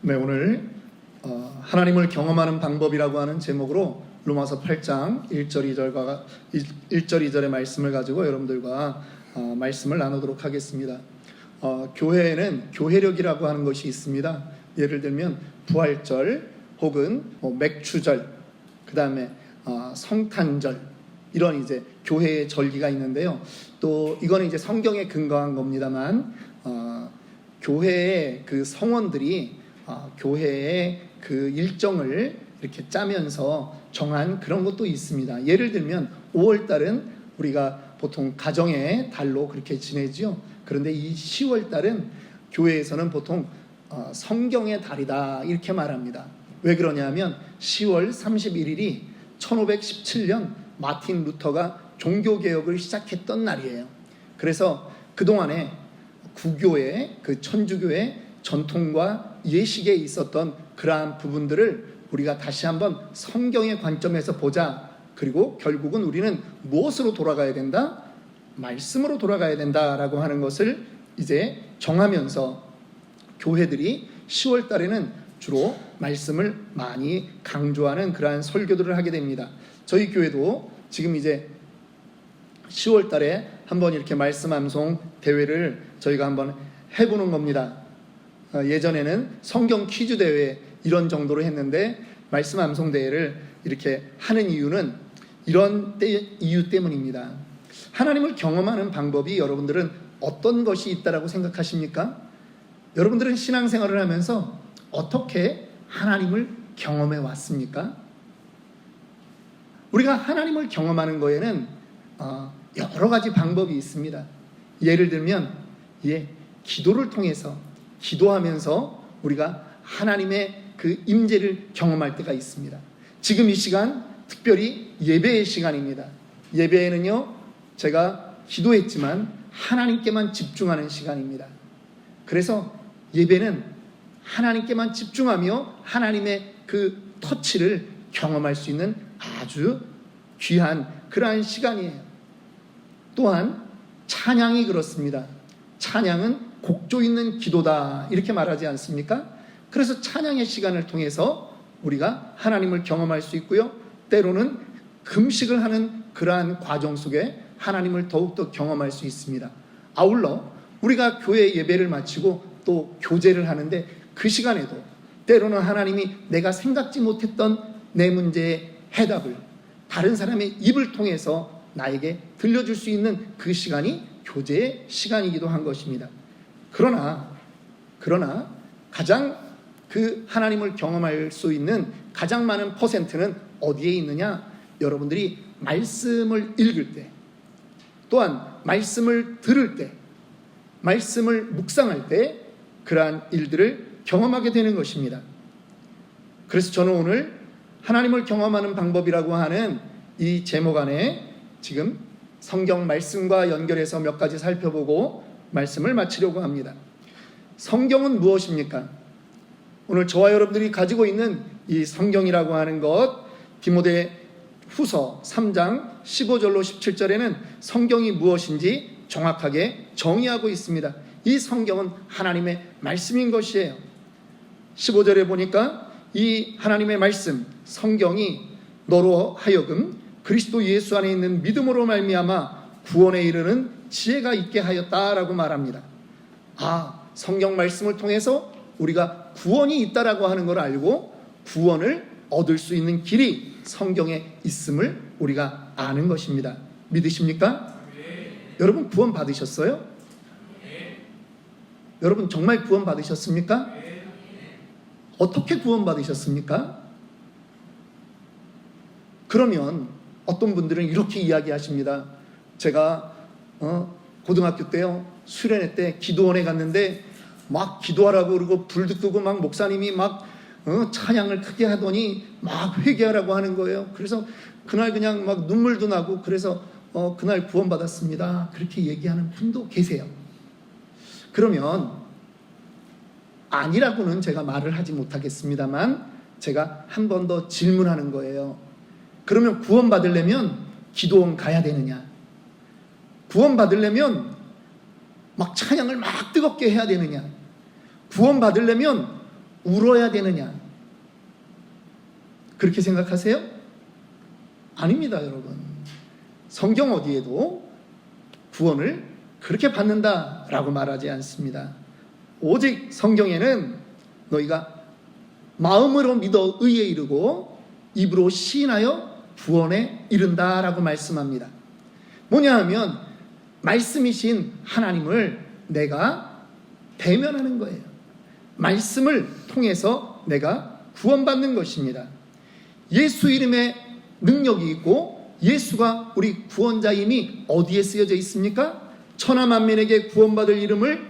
네, 오늘 하나님을 경험하는 방법이라고 하는 제목으로 로마서 8장 1절 2절의 말씀을 가지고 여러분들과 말씀을 나누도록 하겠습니다. 교회에는 교회력이라고 하는 것이 있습니다. 예를 들면 부활절 혹은 맥추절, 그 다음에 성탄절, 이런 이제 교회의 절기가 있는데요. 또 이거는 이제 성경에 근거한 겁니다만 교회의 그 성원들이 교회의 그 일정을 이렇게 짜면서 정한 그런 것도 있습니다. 예를 들면 5월달은 우리가 보통 가정의 달로 그렇게 지내지요. 그런데 이 10월달은 교회에서는 보통 성경의 달이다 이렇게 말합니다. 왜 그러냐면 10월 31일이 1517년 마틴 루터가 종교개혁을 시작했던 날이에요. 그래서 그동안에 구교의 그 천주교의 전통과 예식에 있었던 그러한 부분들을 우리가 다시 한번 성경의 관점에서 보자. 그리고 결국은 우리는 무엇으로 돌아가야 된다? 말씀으로 돌아가야 된다라고 하는 것을 이제 정하면서 교회들이 10월 달에는 주로 말씀을 많이 강조하는 그러한 설교들을 하게 됩니다. 저희 교회도 지금 이제 10월 달에 한번 이렇게 말씀 암송 대회를 저희가 한번 해보는 겁니다. 예전에는 성경 퀴즈 대회 이런 정도로 했는데 말씀 암송 대회를 이렇게 하는 이유는 이런 이유 때문입니다. 하나님을 경험하는 방법이 여러분들은 어떤 것이 있다라고 생각하십니까? 여러분들은 신앙생활을 하면서 어떻게 하나님을 경험해 왔습니까? 우리가 하나님을 경험하는 거에는 여러 가지 방법이 있습니다. 예를 들면 기도를 통해서 기도하면서 우리가 하나님의 그 임재를 경험할 때가 있습니다. 지금 이 시간 특별히 예배의 시간입니다. 예배에는요, 제가 기도했지만 하나님께만 집중하는 시간입니다. 그래서 예배는 하나님께만 집중하며 하나님의 그 터치를 경험할 수 있는 아주 귀한 그러한 시간이에요. 또한 찬양이 그렇습니다. 찬양은 곡조 있는 기도다 이렇게 말하지 않습니까? 그래서 찬양의 시간을 통해서 우리가 하나님을 경험할 수 있고요. 때로는 금식을 하는 그러한 과정 속에 하나님을 더욱더 경험할 수 있습니다. 아울러 우리가 교회 예배를 마치고 또 교제를 하는데 그 시간에도 때로는 하나님이 내가 생각지 못했던 내 문제의 해답을 다른 사람의 입을 통해서 나에게 들려줄 수 있는 그 시간이 교제의 시간이기도 한 것입니다. 그러나 가장 그 하나님을 경험할 수 있는 가장 많은 퍼센트는 어디에 있느냐? 여러분들이 말씀을 읽을 때, 또한 말씀을 들을 때, 말씀을 묵상할 때 그러한 일들을 경험하게 되는 것입니다. 그래서 저는 오늘 하나님을 경험하는 방법이라고 하는 이 제목 안에 지금 성경 말씀과 연결해서 몇 가지 살펴보고 말씀을 마치려고 합니다. 성경은 무엇입니까? 오늘 저와 여러분들이 가지고 있는 이 성경이라고 하는 것, 디모데 후서 3장 15절로 17절에는 성경이 무엇인지 정확하게 정의하고 있습니다. 이 성경은 하나님의 말씀인 것이에요. 15절에 보니까 이 하나님의 말씀, 성경이 너로 하여금 그리스도 예수 안에 있는 믿음으로 말미암아 구원에 이르는 지혜가 있게 하였다라고 말합니다. 성경 말씀을 통해서 우리가 구원이 있다라고 하는 걸 알고 구원을 얻을 수 있는 길이 성경에 있음을 우리가 아는 것입니다. 믿으십니까? 네. 여러분 구원 받으셨어요? 네. 여러분 정말 구원 받으셨습니까? 네. 어떻게 구원 받으셨습니까? 그러면 어떤 분들은 이렇게 이야기하십니다. 제가 고등학교 때요, 수련회 때 기도원에 갔는데 막 기도하라고 그러고 불도 끄고 막 목사님이 막 찬양을 크게 하더니 막 회개하라고 하는 거예요. 그래서 그날 그냥 막 눈물도 나고 그래서 그날 구원받았습니다. 그렇게 얘기하는 분도 계세요. 그러면 아니라고는 제가 말을 하지 못하겠습니다만 제가 한 번 더 질문하는 거예요. 그러면 구원받으려면 기도원 가야 되느냐? 구원받으려면 막 찬양을 막 뜨겁게 해야 되느냐? 구원받으려면 울어야 되느냐? 그렇게 생각하세요? 아닙니다, 여러분. 성경 어디에도 구원을 그렇게 받는다라고 말하지 않습니다. 오직 성경에는 너희가 마음으로 믿어 의에 이르고 입으로 시인하여 구원에 이른다라고 말씀합니다. 뭐냐 하면 말씀이신 하나님을 내가 대면하는 거예요. 말씀을 통해서 내가 구원받는 것입니다. 예수 이름에 능력이 있고 예수가 우리 구원자임이 어디에 쓰여져 있습니까? 천하 만민에게 구원받을 이름을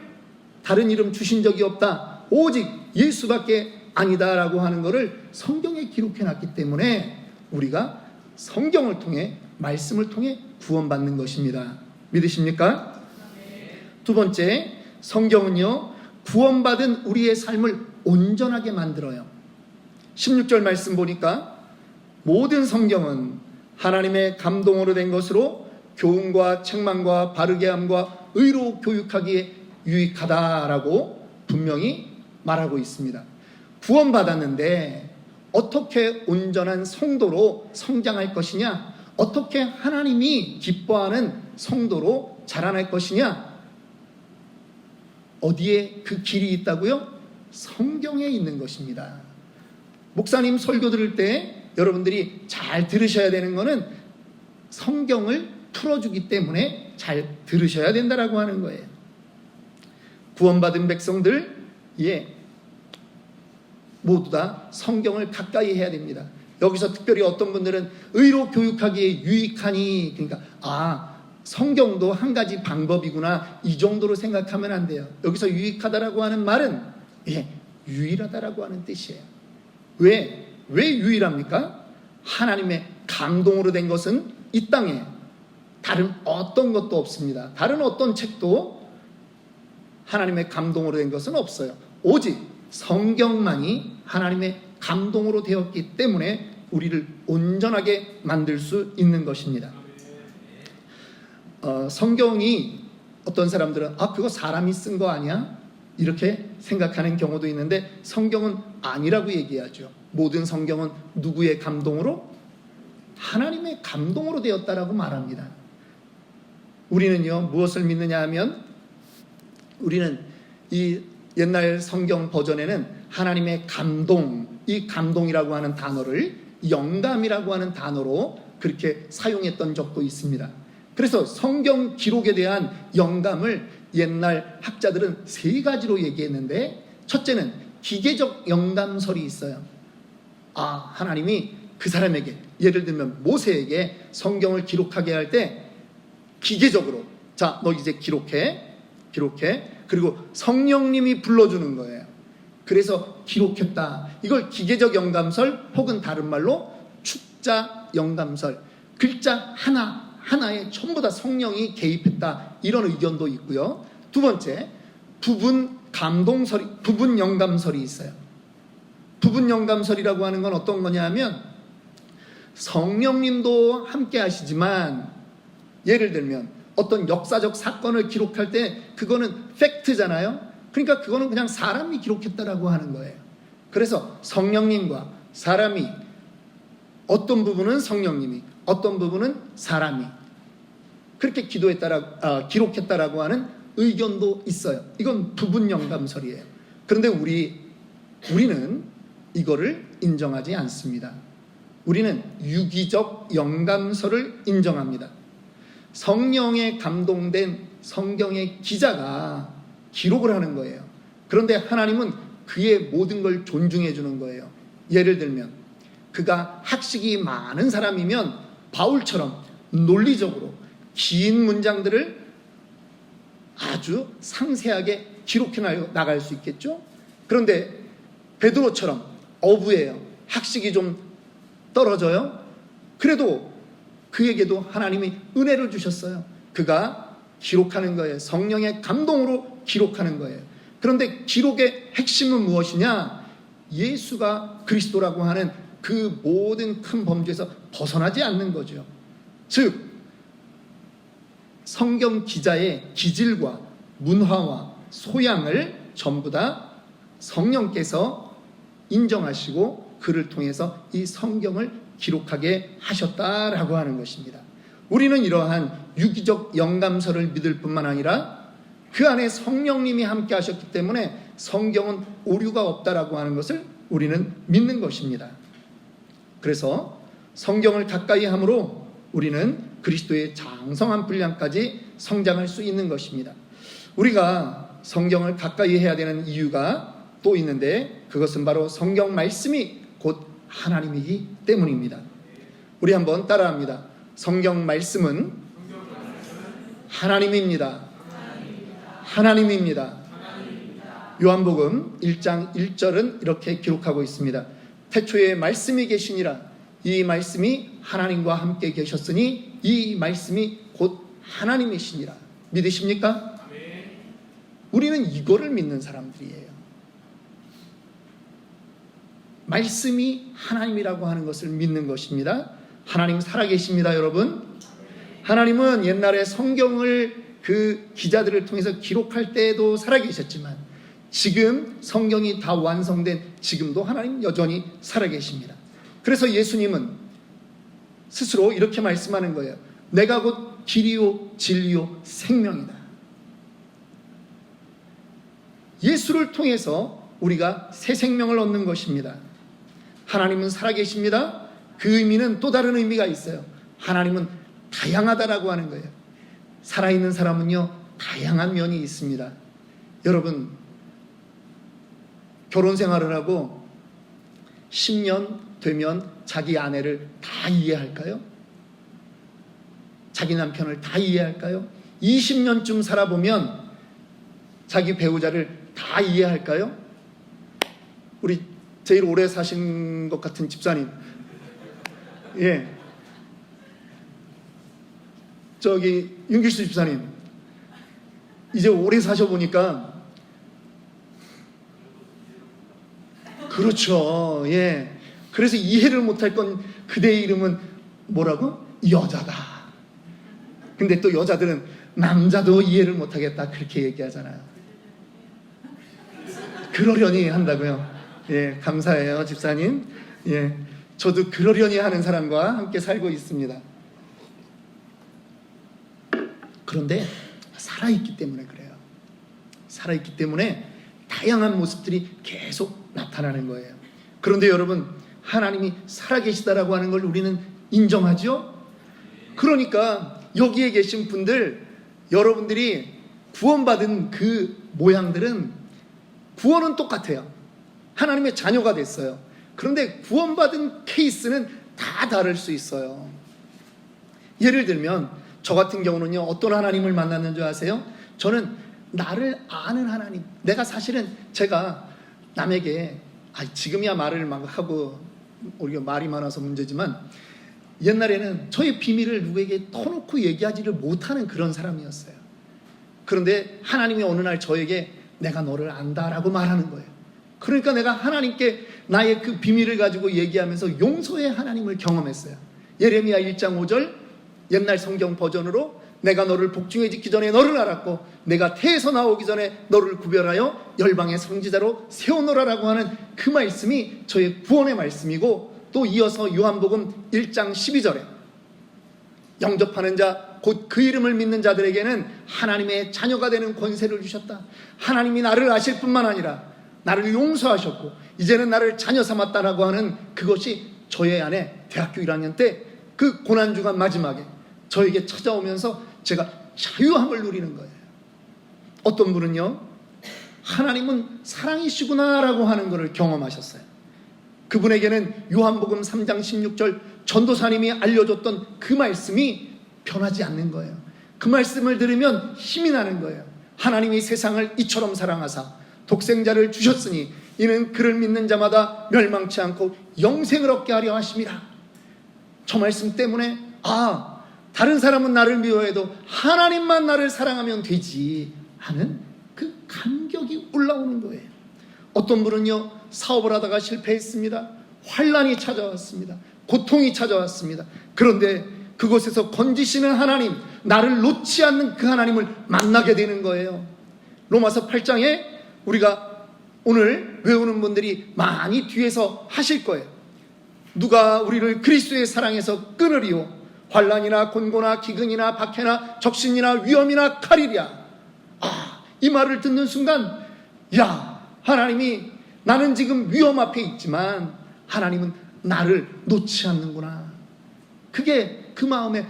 다른 이름 주신 적이 없다. 오직 예수밖에 아니다라고 하는 것을 성경에 기록해 놨기 때문에 우리가 성경을 통해 말씀을 통해 구원받는 것입니다. 믿으십니까? 두 번째, 성경은요 구원받은 우리의 삶을 온전하게 만들어요. 16절 말씀 보니까 모든 성경은 하나님의 감동으로 된 것으로 교훈과 책망과 바르게 함과 의로 교육하기에 유익하다라고 분명히 말하고 있습니다. 구원받았는데 어떻게 온전한 성도로 성장할 것이냐, 어떻게 하나님이 기뻐하는 성도로 자라날 것이냐, 어디에 그 길이 있다고요? 성경에 있는 것입니다. 목사님 설교 들을 때 여러분들이 잘 들으셔야 되는 것은 성경을 풀어주기 때문에 잘 들으셔야 된다라고 하는 거예요. 구원받은 백성들, 모두 다 성경을 가까이 해야 됩니다. 여기서 특별히 어떤 분들은 의로 교육하기에 유익하니, 그러니까 성경도 한 가지 방법이구나, 이 정도로 생각하면 안 돼요. 여기서 유익하다라고 하는 말은 유일하다라고 하는 뜻이에요. 왜 유일합니까? 하나님의 감동으로 된 것은 이 땅에 다른 어떤 것도 없습니다. 다른 어떤 책도 하나님의 감동으로 된 것은 없어요. 오직 성경만이 하나님의 감동으로 되었기 때문에 우리를 온전하게 만들 수 있는 것입니다. 성경이 어떤 사람들은 그거 사람이 쓴 거 아니야? 이렇게 생각하는 경우도 있는데 성경은 아니라고 얘기하죠. 모든 성경은 누구의 감동으로? 하나님의 감동으로 되었다라고 말합니다. 우리는요 무엇을 믿느냐 하면, 우리는 이 옛날 성경 버전에는 하나님의 감동, 이 감동이라고 하는 단어를 영감이라고 하는 단어로 그렇게 사용했던 적도 있습니다. 그래서 성경 기록에 대한 영감을 옛날 학자들은 세 가지로 얘기했는데, 첫째는 기계적 영감설이 있어요. 하나님이 그 사람에게, 예를 들면 모세에게 성경을 기록하게 할 때 기계적으로 너 이제 기록해. 그리고 성령님이 불러주는 거예요. 그래서 기록했다. 이걸 기계적 영감설, 혹은 다른 말로 축자 영감설, 글자 하나에 전부 다 성령이 개입했다, 이런 의견도 있고요. 두 번째, 부분 영감설이 있어요. 부분 영감설이라고 하는 건 어떤 거냐 하면, 성령님도 함께 하시지만 예를 들면 어떤 역사적 사건을 기록할 때 그거는 팩트잖아요. 그러니까 그거는 그냥 사람이 기록했다라고 하는 거예요. 그래서 성령님과 사람이, 어떤 부분은 성령님이, 어떤 부분은 사람이 그렇게 기록했다라고 하는 의견도 있어요. 이건 부분 영감설이에요. 그런데 우리는 이거를 인정하지 않습니다. 우리는 유기적 영감설을 인정합니다. 성령에 감동된 성경의 기자가 기록을 하는 거예요. 그런데 하나님은 그의 모든 걸 존중해 주는 거예요. 예를 들면 그가 학식이 많은 사람이면 바울처럼 논리적으로 긴 문장들을 아주 상세하게 기록해 나갈 수 있겠죠. 그런데 베드로처럼 어부예요. 학식이 좀 떨어져요. 그래도 그에게도 하나님이 은혜를 주셨어요. 그가 기록하는 거예요. 성령의 감동으로 기록하는 거예요. 그런데 기록의 핵심은 무엇이냐? 예수가 그리스도라고 하는 그 모든 큰 범주에서 벗어나지 않는 거죠. 즉 성경 기자의 기질과 문화와 소양을 전부 다 성령께서 인정하시고 그를 통해서 이 성경을 기록하게 하셨다라고 하는 것입니다. 우리는 이러한 유기적 영감서를 믿을 뿐만 아니라 그 안에 성령님이 함께 하셨기 때문에 성경은 오류가 없다라고 하는 것을 우리는 믿는 것입니다. 그래서 성경을 가까이 함으로 우리는 그리스도의 장성한 분량까지 성장할 수 있는 것입니다. 우리가 성경을 가까이 해야 되는 이유가 또 있는데 그것은 바로 성경 말씀이 곧 하나님이기 때문입니다. 우리 한번 따라합니다. 성경 말씀은 하나님입니다. 하나님입니다. 요한복음 1장 1절은 이렇게 기록하고 있습니다. 태초에 말씀이 계시니라. 이 말씀이 하나님과 함께 계셨으니 이 말씀이 곧 하나님이시니라. 믿으십니까? 우리는 이거를 믿는 사람들이에요. 말씀이 하나님이라고 하는 것을 믿는 것입니다. 하나님 살아계십니다, 여러분. 하나님은 옛날에 성경을 그 기자들을 통해서 기록할 때에도 살아계셨지만 지금 성경이 다 완성된 지금도 하나님 여전히 살아계십니다. 그래서 예수님은 스스로 이렇게 말씀하는 거예요. 내가 곧 길이요 진리요 생명이다. 예수를 통해서 우리가 새 생명을 얻는 것입니다. 하나님은 살아계십니다. 그 의미는 또 다른 의미가 있어요. 하나님은 다양하다라고 하는 거예요. 살아있는 사람은요 다양한 면이 있습니다. 여러분 결혼 생활을 하고 10년 되면 자기 아내를 다 이해할까요? 자기 남편을 다 이해할까요? 20년쯤 살아보면 자기 배우자를 다 이해할까요? 우리 제일 오래 사신 것 같은 집사님, 예, 저기 윤길수 집사님, 이제 오래 사셔보니까 그렇죠. 예. 그래서 이해를 못할 건 그대의 이름은 뭐라고? 여자다. 근데 또 여자들은 남자도 이해를 못하겠다 그렇게 얘기하잖아요. 그러려니 한다고요. 예, 감사해요, 집사님. 예, 저도 그러려니 하는 사람과 함께 살고 있습니다. 그런데 살아있기 때문에 그래요. 살아있기 때문에 다양한 모습들이 계속 나타나는 거예요. 그런데 여러분, 하나님이 살아계시다라고 하는 걸 우리는 인정하죠? 그러니까 여기에 계신 분들, 여러분들이 구원받은 그 모양들은 구원은 똑같아요. 하나님의 자녀가 됐어요. 그런데 구원받은 케이스는 다 다를 수 있어요. 예를 들면 저 같은 경우는요, 어떤 하나님을 만났는 줄 아세요? 저는 나를 아는 하나님. 내가 사실은 제가 남에게 지금이야 말을 막 하고 우리가 말이 많아서 문제지만 옛날에는 저의 비밀을 누구에게 터놓고 얘기하지를 못하는 그런 사람이었어요. 그런데 하나님이 어느 날 저에게 내가 너를 안다라고 말하는 거예요. 그러니까 내가 하나님께 나의 그 비밀을 가지고 얘기하면서 용서의 하나님을 경험했어요. 예레미야 1장 5절 옛날 성경 버전으로 내가 너를 복중에 짓기 전에 너를 알았고 내가 태에서 나오기 전에 너를 구별하여 열방의 선지자로 세우노라라고 하는 그 말씀이 저의 구원의 말씀이고, 또 이어서 요한복음 1장 12절에 영접하는 자 곧 그 이름을 믿는 자들에게는 하나님의 자녀가 되는 권세를 주셨다. 하나님이 나를 아실 뿐만 아니라 나를 용서하셨고 이제는 나를 자녀 삼았다라고 하는 그것이 저의 안에 대학교 1학년 때 그 고난주간 마지막에 저에게 찾아오면서 제가 자유함을 누리는 거예요. 어떤 분은요, 하나님은 사랑이시구나라고 하는 것을 경험하셨어요. 그분에게는 요한복음 3장 16절 전도사님이 알려줬던 그 말씀이 변하지 않는 거예요. 그 말씀을 들으면 힘이 나는 거예요. 하나님이 세상을 이처럼 사랑하사 독생자를 주셨으니 이는 그를 믿는 자마다 멸망치 않고 영생을 얻게 하려 하심이라. 저 말씀 때문에 다른 사람은 나를 미워해도 하나님만 나를 사랑하면 되지 하는 그 감격이 올라오는 거예요. 어떤 분은요, 사업을 하다가 실패했습니다. 환난이 찾아왔습니다. 고통이 찾아왔습니다. 그런데 그곳에서 건지시는 하나님, 나를 놓지 않는 그 하나님을 만나게 되는 거예요. 로마서 8장에 우리가 오늘 외우는 분들이 많이 뒤에서 하실 거예요. 누가 우리를 그리스도의 사랑에서 끊으리요? 환난이나 곤고나 기근이나 박해나 적신이나 위험이나 칼이랴. 이 말을 듣는 순간, 야, 하나님이, 나는 지금 위험 앞에 있지만 하나님은 나를 놓지 않는구나. 그게 그 마음에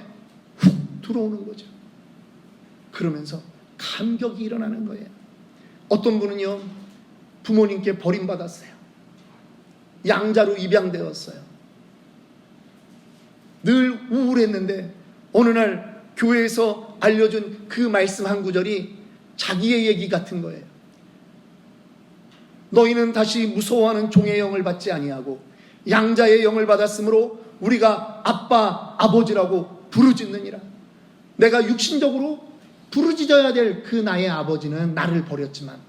훅 들어오는 거죠. 그러면서 감격이 일어나는 거예요. 어떤 분은요, 부모님께 버림받았어요. 양자로 입양되었어요. 늘 우울했는데 어느 날 교회에서 알려준 그 말씀 한 구절이 자기의 얘기 같은 거예요. 너희는 다시 무서워하는 종의 영을 받지 아니하고 양자의 영을 받았으므로 우리가 아빠, 아버지라고 부르짖느니라. 내가 육신적으로 부르짖어야 될 그 나의 아버지는 나를 버렸지만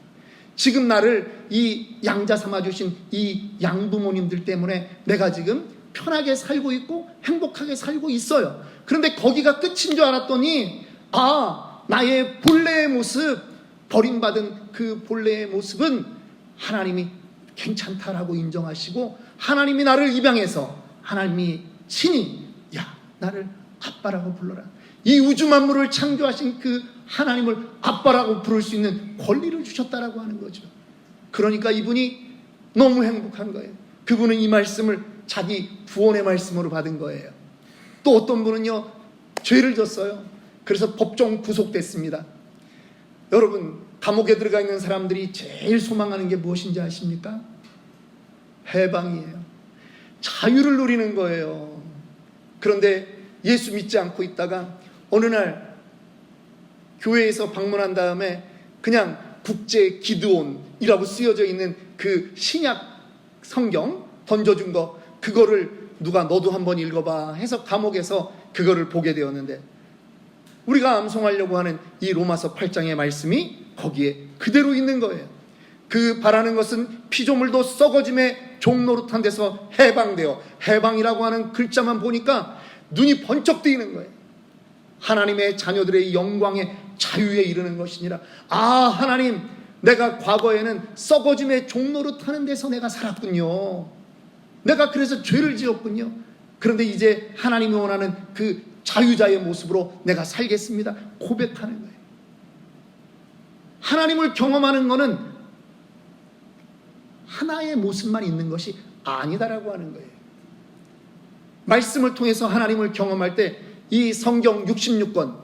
지금 나를 이 양자 삼아주신 이 양부모님들 때문에 내가 지금 편하게 살고 있고 행복하게 살고 있어요. 그런데 거기가 끝인 줄 알았더니 나의 본래의 모습, 버림받은 그 본래의 모습은 하나님이 괜찮다라고 인정하시고 하나님이 나를 입양해서 하나님이 친히 나를 아빠라고 불러라. 이 우주 만물을 창조하신 그 하나님을 아빠라고 부를 수 있는 권리를 주셨다라고 하는 거죠. 그러니까 이분이 너무 행복한 거예요. 그분은 이 말씀을 자기 구원의 말씀으로 받은 거예요. 또 어떤 분은요, 죄를 졌어요. 그래서 법정 구속됐습니다. 여러분, 감옥에 들어가 있는 사람들이 제일 소망하는 게 무엇인지 아십니까? 해방이에요. 자유를 누리는 거예요. 그런데 예수 믿지 않고 있다가 어느 날 교회에서 방문한 다음에 그냥 국제 기드온이라고 쓰여져 있는 그 신약 성경 던져준 거, 그거를 누가 너도 한번 읽어봐 해서 감옥에서 그거를 보게 되었는데, 우리가 암송하려고 하는 이 로마서 8장의 말씀이 거기에 그대로 있는 거예요. 그 바라는 것은 피조물도 썩어짐의 종노릇한 데서 해방되어, 해방이라고 하는 글자만 보니까 눈이 번쩍 뜨이는 거예요. 하나님의 자녀들의 영광의 자유에 이르는 것이니라. 하나님, 내가 과거에는 썩어짐의 종노릇하는 데서 내가 살았군요. 내가 그래서 죄를 지었군요. 그런데 이제 하나님이 원하는 그 자유자의 모습으로 내가 살겠습니다. 고백하는 거예요. 하나님을 경험하는 것은 하나의 모습만 있는 것이 아니다라고 하는 거예요. 말씀을 통해서 하나님을 경험할 때 이 성경 66권,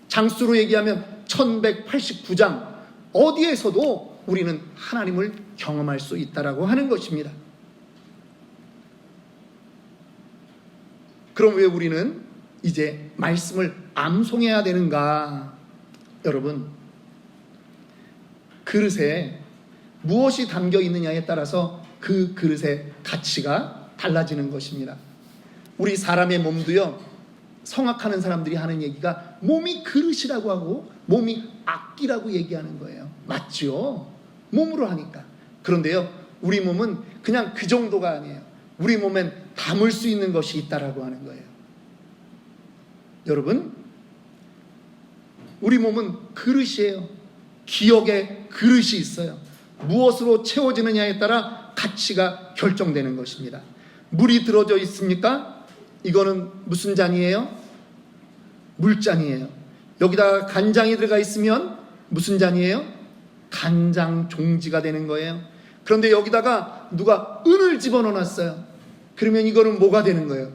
장수로 얘기하면 1189장, 어디에서도 우리는 하나님을 경험할 수 있다라고 하는 것입니다. 그럼 왜 우리는 이제 말씀을 암송해야 되는가? 여러분, 그릇에 무엇이 담겨 있느냐에 따라서 그 그릇의 가치가 달라지는 것입니다. 우리 사람의 몸도요, 성악하는 사람들이 하는 얘기가 몸이 그릇이라고 하고 몸이 악기라고 얘기하는 거예요. 맞죠? 몸으로 하니까. 그런데요, 우리 몸은 그냥 그 정도가 아니에요. 우리 몸엔 담을 수 있는 것이 있다라고 하는 거예요. 여러분, 우리 몸은 그릇이에요. 기억의 그릇이 있어요. 무엇으로 채워지느냐에 따라 가치가 결정되는 것입니다. 물이 들어져 있습니까? 이거는 무슨 잔이에요? 물잔이에요. 여기다가 간장이 들어가 있으면 무슨 잔이에요? 간장 종지가 되는 거예요. 그런데 여기다가 누가 은을 집어넣어놨어요. 그러면 이거는 뭐가 되는 거예요?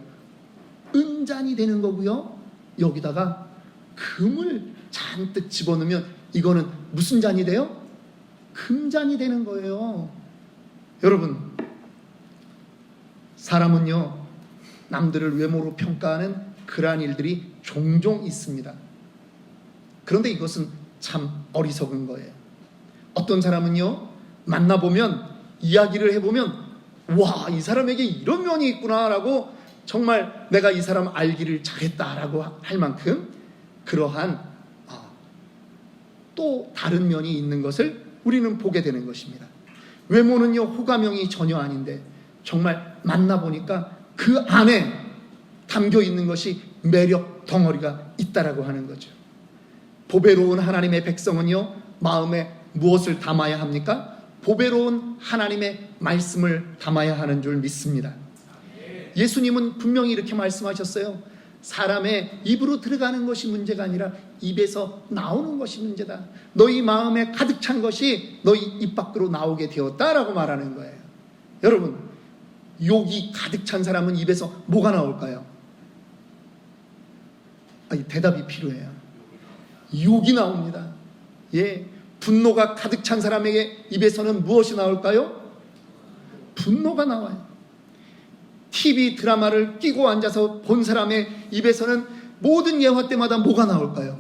은잔이 되는 거고요. 여기다가 금을 잔뜩 집어넣으면 이거는 무슨 잔이 돼요? 금잔이 되는 거예요. 여러분, 사람은요, 남들을 외모로 평가하는 그러한 일들이 종종 있습니다. 그런데 이것은 참 어리석은 거예요. 어떤 사람은요, 만나보면, 이야기를 해보면, 와, 이 사람에게 이런 면이 있구나라고 정말 내가 이 사람 알기를 잘했다라고 할 만큼 그러한 또 다른 면이 있는 것을 우리는 보게 되는 것입니다. 외모는요, 호감형이 전혀 아닌데 정말 만나보니까 그 안에 담겨 있는 것이 매력 덩어리가 있다라고 하는 거죠. 보배로운 하나님의 백성은요, 마음에 무엇을 담아야 합니까? 보배로운 하나님의 말씀을 담아야 하는 줄 믿습니다. 예수님은 분명히 이렇게 말씀하셨어요. 사람의 입으로 들어가는 것이 문제가 아니라 입에서 나오는 것이 문제다. 너희 마음에 가득 찬 것이 너희 입 밖으로 나오게 되었다라고 말하는 거예요. 여러분, 욕이 가득 찬 사람은 입에서 뭐가 나올까요? 대답이 필요해요. 욕이 나옵니다. 예, 분노가 가득 찬 사람에게 입에서는 무엇이 나올까요? 분노가 나와요. TV 드라마를 끼고 앉아서 본 사람의 입에서는 모든 예화 때마다 뭐가 나올까요?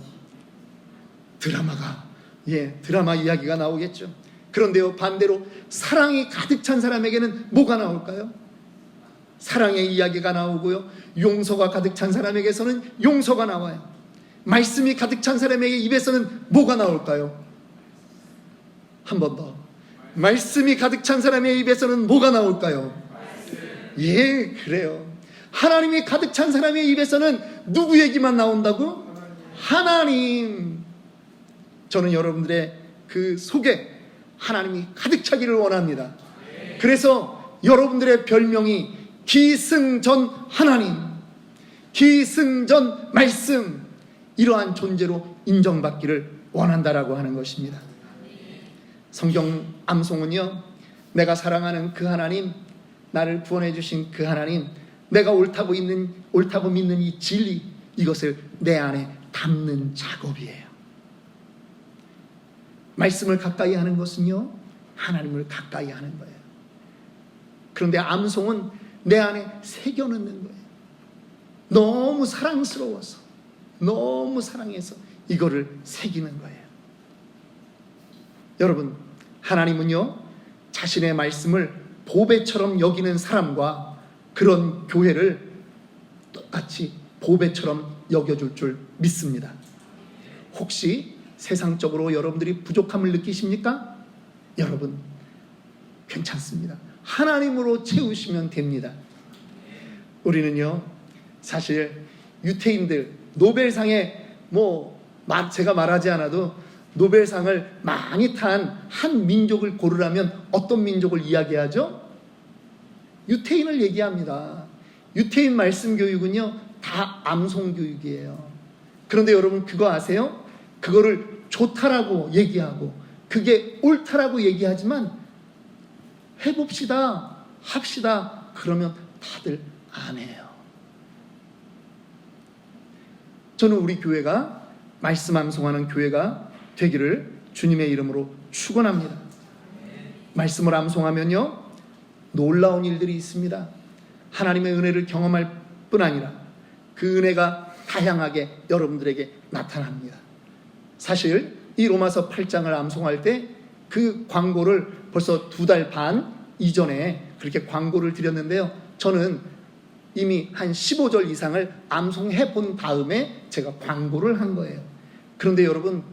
드라마 이야기가 나오겠죠. 그런데요, 반대로 사랑이 가득 찬 사람에게는 뭐가 나올까요? 사랑의 이야기가 나오고요, 용서가 가득 찬 사람에게서는 용서가 나와요. 말씀이 가득 찬 사람에게 입에서는 뭐가 나올까요? 한 번 더. 말씀이 가득 찬 사람의 입에서는 뭐가 나올까요? 예, 그래요. 하나님이 가득 찬 사람의 입에서는 누구 얘기만 나온다고? 하나님. 저는 여러분들의 그 속에 하나님이 가득 차기를 원합니다. 그래서 여러분들의 별명이 기승전 하나님, 기승전 말씀, 이러한 존재로 인정받기를 원한다라고 하는 것입니다. 성경 암송은요, 내가 사랑하는 그 하나님, 나를 구원해 주신 그 하나님, 내가 옳다고 믿는 이 진리, 이것을 내 안에 담는 작업이에요. 말씀을 가까이 하는 것은요, 하나님을 가까이 하는 거예요. 그런데 암송은 내 안에 새겨넣는 거예요. 너무 사랑스러워서, 너무 사랑해서 이거를 새기는 거예요. 여러분, 하나님은요, 자신의 말씀을 보배처럼 여기는 사람과 그런 교회를 똑같이 보배처럼 여겨줄 줄 믿습니다. 혹시 세상적으로 여러분들이 부족함을 느끼십니까? 여러분, 괜찮습니다. 하나님으로 채우시면 됩니다. 우리는요, 사실 유태인들 노벨상에 제가 말하지 않아도 노벨상을 많이 탄 한 민족을 고르라면 어떤 민족을 이야기하죠? 유태인을 얘기합니다. 유태인 말씀 교육은요, 다 암송 교육이에요. 그런데 여러분 그거 아세요? 그거를 좋다라고 얘기하고 그게 옳다라고 얘기하지만 해봅시다, 합시다 그러면 다들 안 해요. 저는 우리 교회가 말씀 암송하는 교회가 되기를 주님의 이름으로 축원합니다. 말씀을 암송하면요, 놀라운 일들이 있습니다. 하나님의 은혜를 경험할 뿐 아니라 그 은혜가 다양하게 여러분들에게 나타납니다. 사실 이 로마서 8장을 암송할 때 그 광고를 벌써 2달 반 이전에 그렇게 광고를 드렸는데요, 저는 이미 한 15절 이상을 암송해 본 다음에 제가 광고를 한 거예요. 그런데 여러분,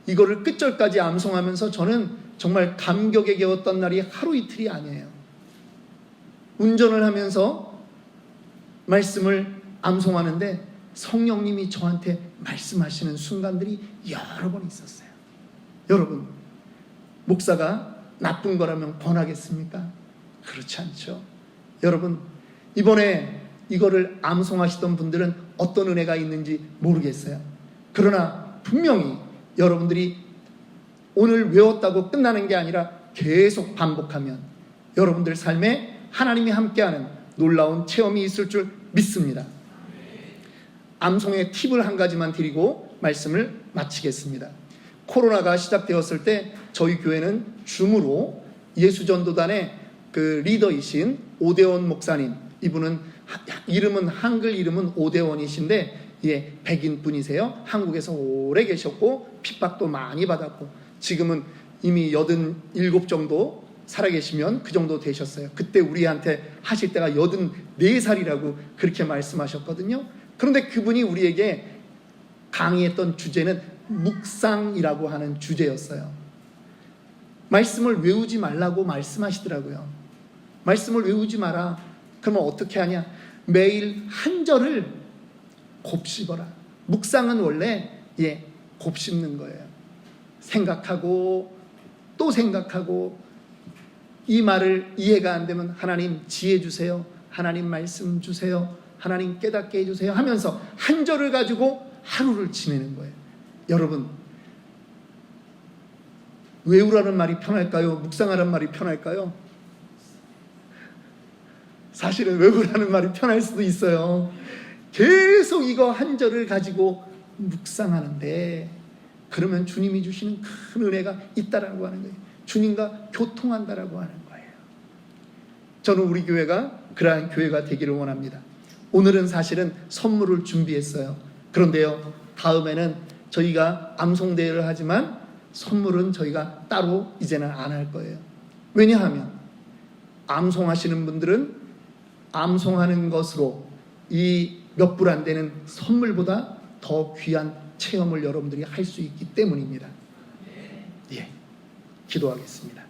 이거를 끝절까지 암송하면서 저는 정말 감격에 겨웠던 날이 하루 이틀이 아니에요. 운전을 하면서 말씀을 암송하는데 성령님이 저한테 말씀하시는 순간들이 여러 번 있었어요. 여러분, 목사가 나쁜 거라면 권하겠습니까? 그렇지 않죠. 여러분, 이번에 이거를 암송하시던 분들은 어떤 은혜가 있는지 모르겠어요. 그러나 분명히 여러분들이 오늘 외웠다고 끝나는 게 아니라 계속 반복하면 여러분들 삶에 하나님이 함께하는 놀라운 체험이 있을 줄 믿습니다. 암송의 팁을 한 가지만 드리고 말씀을 마치겠습니다. 코로나가 시작되었을 때 저희 교회는 줌으로 예수전도단의 그 리더이신 오대원 목사님, 이분은 이름은 한글 이름은 오대원이신데 백인 분이세요. 한국에서 오래 계셨고 핍박도 많이 받았고 지금은 이미 87 정도 살아계시면 그 정도 되셨어요. 그때 우리한테 하실 때가 84살이라고 그렇게 말씀하셨거든요. 그런데 그분이 우리에게 강의했던 주제는 묵상이라고 하는 주제였어요. 말씀을 외우지 말라고 말씀하시더라고요. 말씀을 외우지 마라. 그러면 어떻게 하냐? 매일 한 절을 곱씹어라. 묵상은 원래 곱씹는 거예요. 생각하고 또 생각하고 이 말을 이해가 안 되면 하나님 지혜 주세요, 하나님 말씀 주세요, 하나님 깨닫게 해주세요 하면서 한 절을 가지고 하루를 지내는 거예요. 여러분, 외우라는 말이 편할까요? 묵상하라는 말이 편할까요? 사실은 외우라는 말이 편할 수도 있어요. 계속 이거 한 절을 가지고 묵상하는데, 그러면 주님이 주시는 큰 은혜가 있다라고 하는 거예요. 주님과 교통한다라고 하는 거예요. 저는 우리 교회가 그러한 교회가 되기를 원합니다. 오늘은 사실은 선물을 준비했어요. 그런데요, 다음에는 저희가 암송대회를 하지만 선물은 저희가 따로 이제는 안 할 거예요. 왜냐하면 암송하시는 분들은 암송하는 것으로 이 몇 불 안 되는 선물보다 더 귀한 체험을 여러분들이 할 수 있기 때문입니다. 예, 기도하겠습니다.